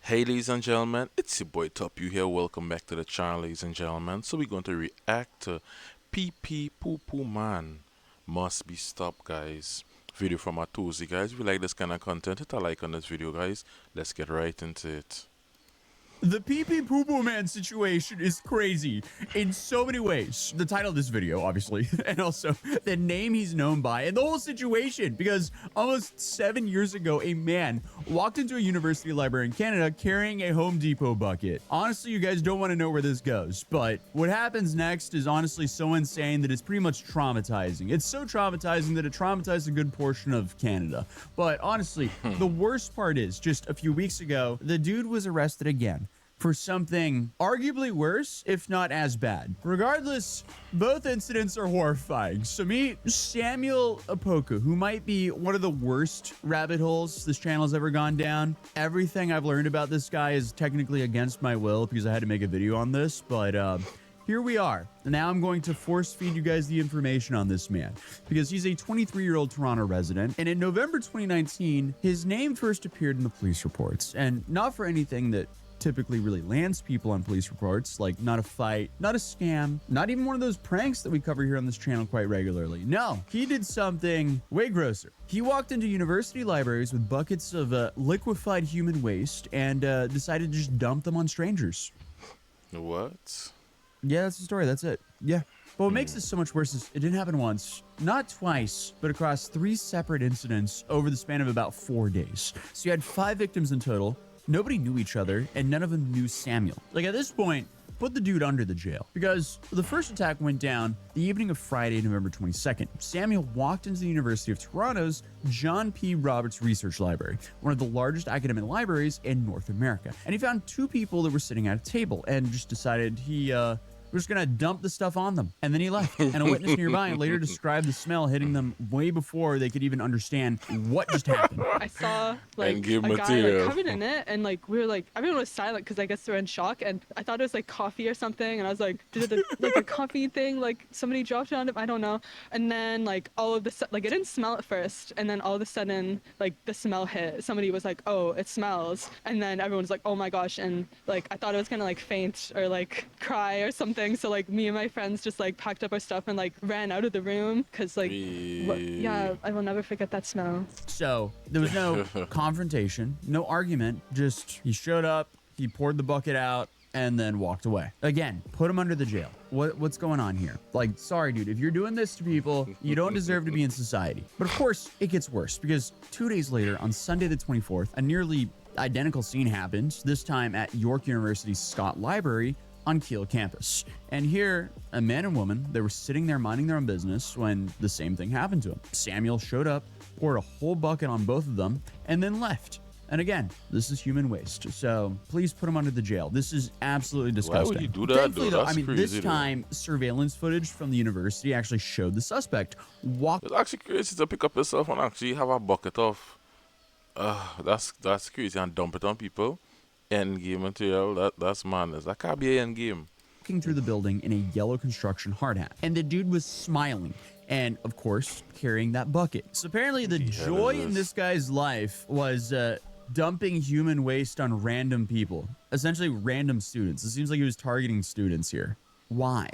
Hey, ladies and gentlemen, it's your boy Toppyou here. Welcome back to the channel, ladies and gentlemen. So, we're going to react to PP Poo Poo Man Must Be Stopped, guys. Video from atozy, guys. If you like this kind of content, hit a like on this video, guys. Let's get right into it. The pee-pee poo-poo man situation is crazy in so many ways. The title of this video, obviously, and also the name he's known by, and the whole situation, because almost 7 years ago, a man walked into a university library in Canada carrying a Home Depot bucket. Honestly, you guys don't want to know where this goes, but what happens next is honestly so insane that it's pretty much traumatizing. It's so traumatizing that it traumatized a good portion of Canada. But honestly, the worst part is, just a few weeks ago, the dude was arrested again for something arguably worse, if not as bad. Regardless, both incidents are horrifying. So meet Samuel Apoku, who might be one of the worst rabbit holes this channel's ever gone down. Everything I've learned about this guy is technically against my will because I had to make a video on this, but here we are. Now I'm going to force feed you guys the information on this man because he's a 23-year-old Toronto resident. And in November 2019, his name first appeared in the police reports, and not for anything that typically really lands people on police reports, like not a fight, not a scam, not even one of those pranks that we cover here on this channel quite regularly. No, he did something way grosser. He walked into university libraries with buckets of liquefied human waste and decided to just dump them on strangers. What? Yeah, that's the story. That's it. Yeah. But what makes this so much worse is it didn't happen once, not twice, but across 3 separate incidents over the span of about 4 days. So you had 5 victims in total. Nobody knew each other, and none of them knew Samuel. Like, at this point, put the dude under the jail. Because the first attack went down the evening of Friday, November 22nd. Samuel walked into the University of Toronto's John P. Roberts Research Library, one of the largest academic libraries in North America. And he found 2 people that were sitting at a table and just decided we're just gonna dump the stuff on them. And then he left. And a witness nearby later described the smell hitting them way before they could even understand what just happened. I saw like a guy like covered in it, and like we were like everyone was silent because I guess they were in shock, and I thought it was like coffee or something, and I was like, did it like a coffee thing like somebody dropped it on him? I don't know. And then like all of the like it didn't smell at first, and then all of a sudden like the smell hit. Somebody was like, oh, it smells, and then everyone's like, oh my gosh, and like I thought I was gonna like faint or like cry or something. So like me and my friends just like packed up our stuff and like ran out of the room because like yeah, I will never forget that smell. So there was no confrontation, no argument, just he showed up, he poured the bucket out, and then walked away. Again, put him under the jail. What's going on here? Like, sorry, dude, if you're doing this to people, you don't deserve to be in society. But of course, it gets worse because 2 days later, on Sunday the 24th, a nearly identical scene happened, this time at York University's Scott Library on Keele campus. And here, a man and woman, they were sitting there minding their own business when the same thing happened to him. Samuel showed up, poured a whole bucket on both of them, and then left. And again, this is human waste, so please put him under the jail. This is absolutely disgusting. Why would you do that, Thankfully, though, I mean, crazy, this time, surveillance footage from the university actually showed the suspect walk. It's actually crazy to pick up yourself and actually have a bucket of that's crazy, and dump it on people. End game material. That's madness. That can't be an end game. Walking through the building in a yellow construction hard hat, and the dude was smiling and, of course, carrying that bucket. So apparently the joy in this guy's life was dumping human waste on random people, essentially random students. It seems like he was targeting students here. Why?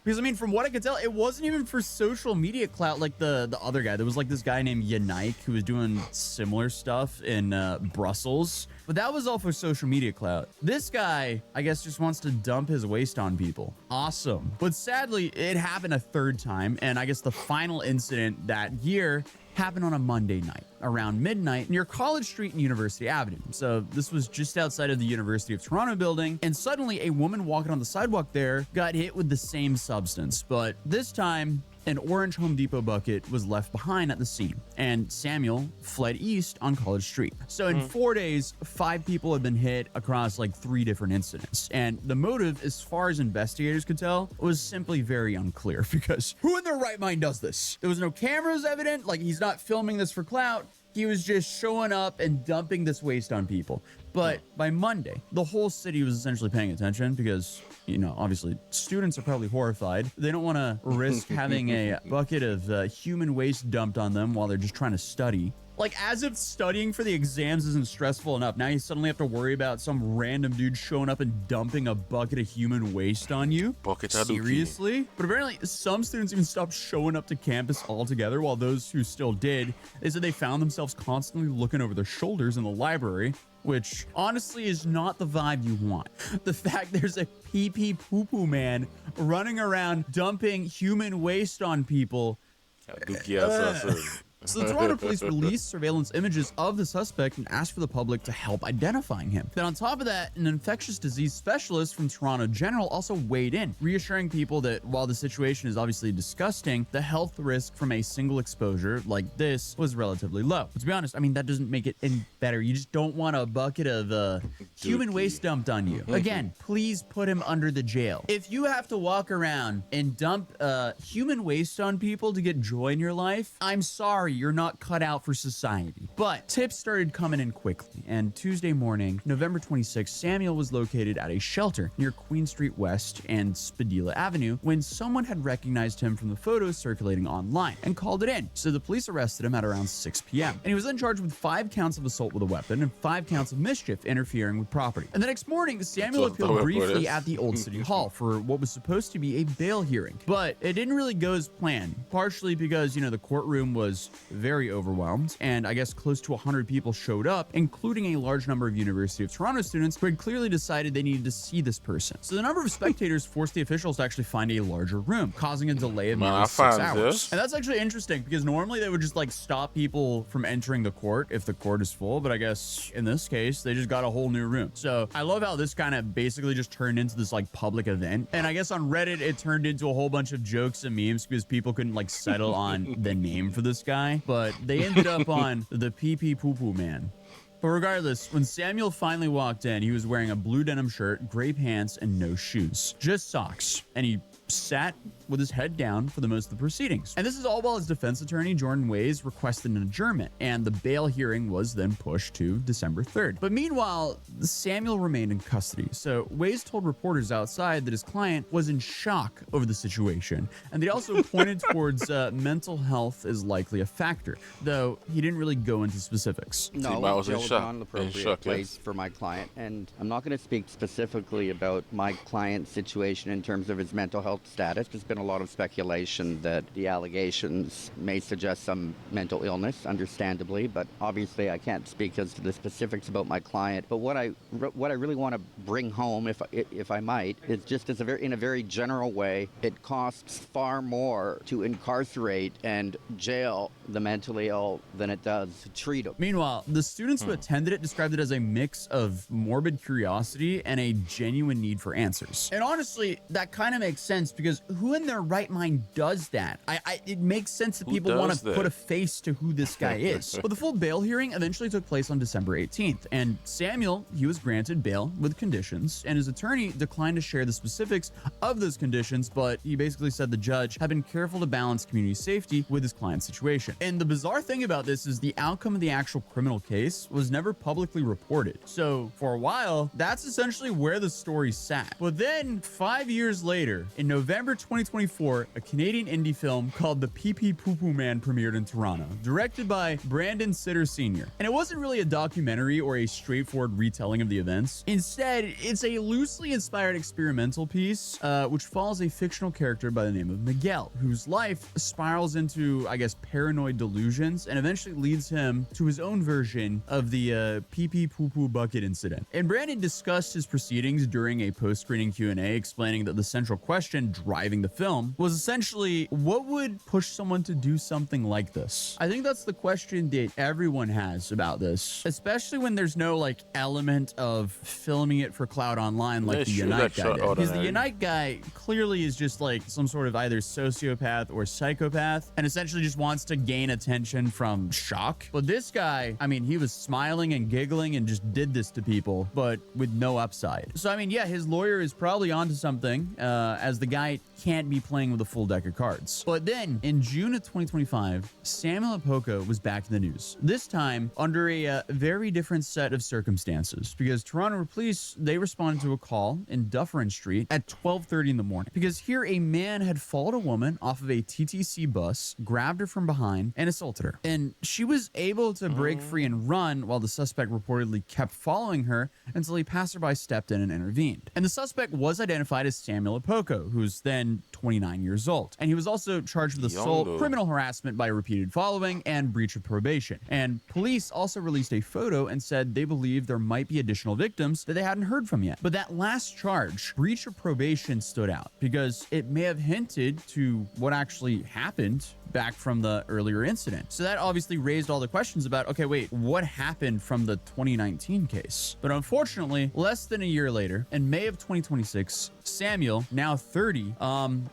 Because, I mean, from what I could tell, it wasn't even for social media clout like the other guy. There was, like, this guy named Yannick who was doing similar stuff in Brussels. But that was all for social media clout. This guy, I guess, just wants to dump his waste on people. Awesome. But sadly, it happened a 3rd time. And I guess the final incident that year happened on a Monday night around midnight near College Street and University Avenue. So this was just outside of the University of Toronto building, and suddenly a woman walking on the sidewalk there got hit with the same substance, but this time an orange Home Depot bucket was left behind at the scene, and Samuel fled east on College Street. So in 4 days, 5 people had been hit across like 3 different incidents, and the motive, as far as investigators could tell, was simply very unclear because who in their right mind does this? There was no cameras evident, like he's not filming this for clout. He was just showing up and dumping this waste on people. But by Monday, the whole city was essentially paying attention because, you know, obviously students are probably horrified. They don't want to risk having a bucket of human waste dumped on them while they're just trying to study. Like, as if studying for the exams isn't stressful enough, now you suddenly have to worry about some random dude showing up and dumping a bucket of human waste on you. Bucket of dookie. Seriously? But apparently, some students even stopped showing up to campus altogether, while those who still did, they said they found themselves constantly looking over their shoulders in the library, which honestly is not the vibe you want. The fact there's a pee-pee poo-poo man running around dumping human waste on people. Dookie assassin. So the Toronto police released surveillance images of the suspect and asked for the public to help identifying him. Then on top of that, an infectious disease specialist from Toronto General also weighed in, reassuring people that while the situation is obviously disgusting, the health risk from a single exposure like this was relatively low. But to be honest, I mean, that doesn't make it any better. You just don't want a bucket of human waste dumped on you. Again, please put him under the jail. If you have to walk around and dump human waste on people to get joy in your life, I'm sorry, you're not cut out for society. But tips started coming in quickly, and Tuesday morning, November 26th, Samuel was located at a shelter near Queen Street West and Spadilla Avenue when someone had recognized him from the photos circulating online and called it in. So the police arrested him at around 6 p.m. and he was then charged with 5 counts of assault with a weapon and 5 counts of mischief interfering with property. And the next morning, Samuel appealed briefly at the Old City Hall for what was supposed to be a bail hearing, but it didn't really go as planned, partially because, you know, the courtroom was very overwhelmed, and I guess close to 100 people showed up, including a large number of University of Toronto students who had clearly decided they needed to see this person. So the number of spectators forced the officials to actually find a larger room, causing a delay of nearly 6 hours. And that's actually interesting because normally they would just like stop people from entering the court if the court is full, but I guess in this case they just got a whole new room. So I love how this kind of basically just turned into this like public event, and I guess on Reddit it turned into a whole bunch of jokes and memes because people couldn't like settle on the name for this guy, but they ended up on the pee-pee poo-poo man. But regardless, when Samuel finally walked in, he was wearing a blue denim shirt, gray pants, and no shoes. Just socks. And he sat with his head down for the most of the proceedings. And this is all while his defense attorney, Jordan Ways, requested an adjournment, and the bail hearing was then pushed to December 3rd. But meanwhile, Samuel remained in custody. So Ways told reporters outside that his client was in shock over the situation, and they also pointed towards mental health as likely a factor, though he didn't really go into specifics. No, I was in shock. not an appropriate place for my client, and I'm not going to speak specifically about my client's situation in terms of his mental health status. There's been a lot of speculation that the allegations may suggest some mental illness, understandably, but obviously I can't speak as to the specifics about my client. But what I really want to bring home, if I might, is just as in a very general way, it costs far more to incarcerate and jail the mentally ill than it does to treat them. Meanwhile, the students who attended it described it as a mix of morbid curiosity and a genuine need for answers. And honestly, that kind of makes sense because who in their right mind does that? It makes sense that people want to put a face to who this guy is. But the full bail hearing eventually took place on December 18th, and Samuel, he was granted bail with conditions, and his attorney declined to share the specifics of those conditions, but he basically said the judge had been careful to balance community safety with his client's situation. And the bizarre thing about this is the outcome of the actual criminal case was never publicly reported. So for a while, that's essentially where the story sat. But then 5 years later, in November 2024, a Canadian indie film called The Pee-Pee Poo-Poo Man premiered in Toronto, directed by Brandon Sitter Sr. And it wasn't really a documentary or a straightforward retelling of the events. Instead, it's a loosely inspired experimental piece, which follows a fictional character by the name of Miguel, whose life spirals into, I guess, paranoid delusions and eventually leads him to his own version of the pee-pee poo-poo bucket incident. And Brandon discussed his proceedings during a post-screening Q&A, explaining that the central question driving the film was essentially, what would push someone to do something like this? I think that's the question that everyone has about this, especially when there's no like element of filming it for clout online like the Unite guy did. Because the Unite guy clearly is just like some sort of either sociopath or psychopath and essentially just wants to gain attention from shock. But this guy, I mean, he was smiling and giggling and just did this to people, but with no upside. So I mean, yeah, his lawyer is probably onto something, as the guy can't be be playing with a full deck of cards. But then, in June of 2025, Samuel Apoko was back in the news. This time, under a very different set of circumstances, because Toronto police, they responded to a call in Dufferin Street at 12:30 in the morning. Because here, a man had followed a woman off of a TTC bus, grabbed her from behind, and assaulted her. And she was able to break free and run while the suspect reportedly kept following her until a passerby stepped in and intervened. And the suspect was identified as Samuel Apoko, who's then 29 years old. And he was also charged with assault, criminal harassment by repeated following, and breach of probation. And police also released a photo and said they believe there might be additional victims that they hadn't heard from yet. But that last charge, breach of probation, stood out because it may have hinted to what actually happened back from the earlier incident. So that obviously raised all the questions about, okay, wait, what happened from the 2019 case? But unfortunately, less than a year later, in May of 2026, Samuel, now 30,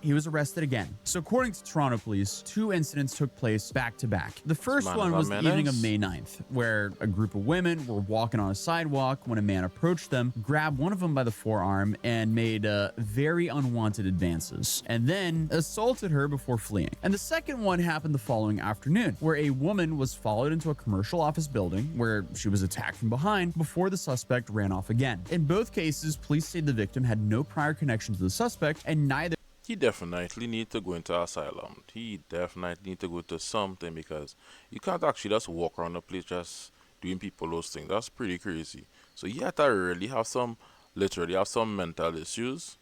he was arrested again. So according to Toronto police, 2 incidents took place back to back. The first one was the evening of May 9th, where a group of women were walking on a sidewalk when a man approached them, grabbed one of them by the forearm, and made very unwanted advances, and then assaulted her before fleeing. And the second one happened the following afternoon, where a woman was followed into a commercial office building where she was attacked from behind before the suspect ran off again. In both cases, police say the victim had no prior connection to the suspect, and neither he definitely need to go into asylum. He definitely need to go to something, because you can't actually just walk around the place just doing people those things. That's pretty crazy. So you have to really have some, literally have some mental issues,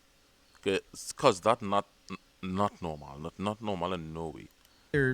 because that's not normal. Not normal in no way.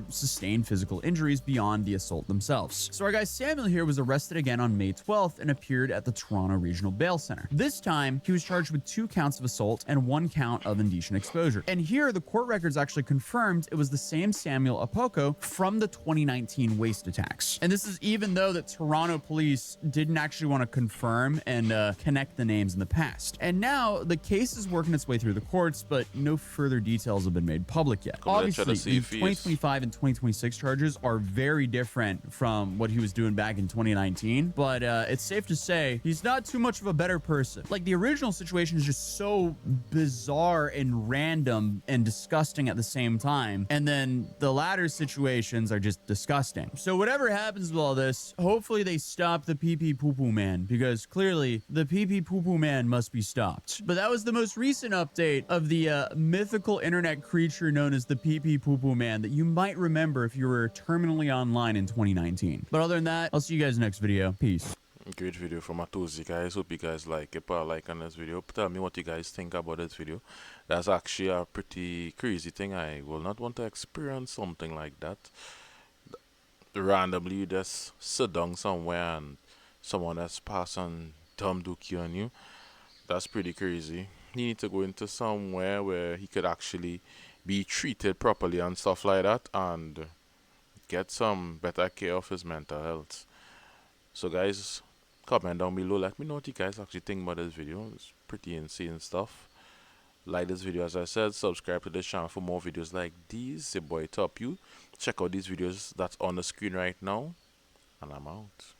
sustained physical injuries beyond the assault themselves. So our guy Samuel here was arrested again on May 12th and appeared at the Toronto Regional Bail Center. This time, he was charged with 2 counts of assault and 1 count of indecent exposure. And here, the court records actually confirmed it was the same Samuel Apoko from the 2019 waste attacks. And this is even though that Toronto police didn't actually want to confirm and connect the names in the past. And now, the case is working its way through the courts, but no further details have been made public yet. Obviously, the 2025 and 2026 charges are very different from what he was doing back in 2019, but it's safe to say he's not too much of a better person. Like, the original situation is just so bizarre and random and disgusting at the same time, and then the latter situations are just disgusting. So whatever happens with all this, hopefully they stop the pee-pee poo-poo man, because clearly the pee-pee poo-poo man must be stopped. But that was the most recent update of the mythical internet creature known as the pee-pee poo-poo man that you might remember if you were terminally online in 2019. But other than that, I'll see you guys next video. Peace. Great video from atozy, guys. Hope you guys like it. Put a like on this video. Tell me what you guys think about this video. That's actually a pretty crazy thing. I will not want to experience something like that. Randomly, you just sit down somewhere and someone has passed on dumb dookie on you. That's pretty crazy. He need to go into somewhere where he could actually be treated properly and stuff like that, and get some better care of his mental health. So guys, comment down below, let me know what you guys actually think about this video. It's pretty insane stuff. Like this video, as I said, subscribe to this channel for more videos like these. Your boy Toppyou. Check out these videos that's on the screen right now, and I'm out.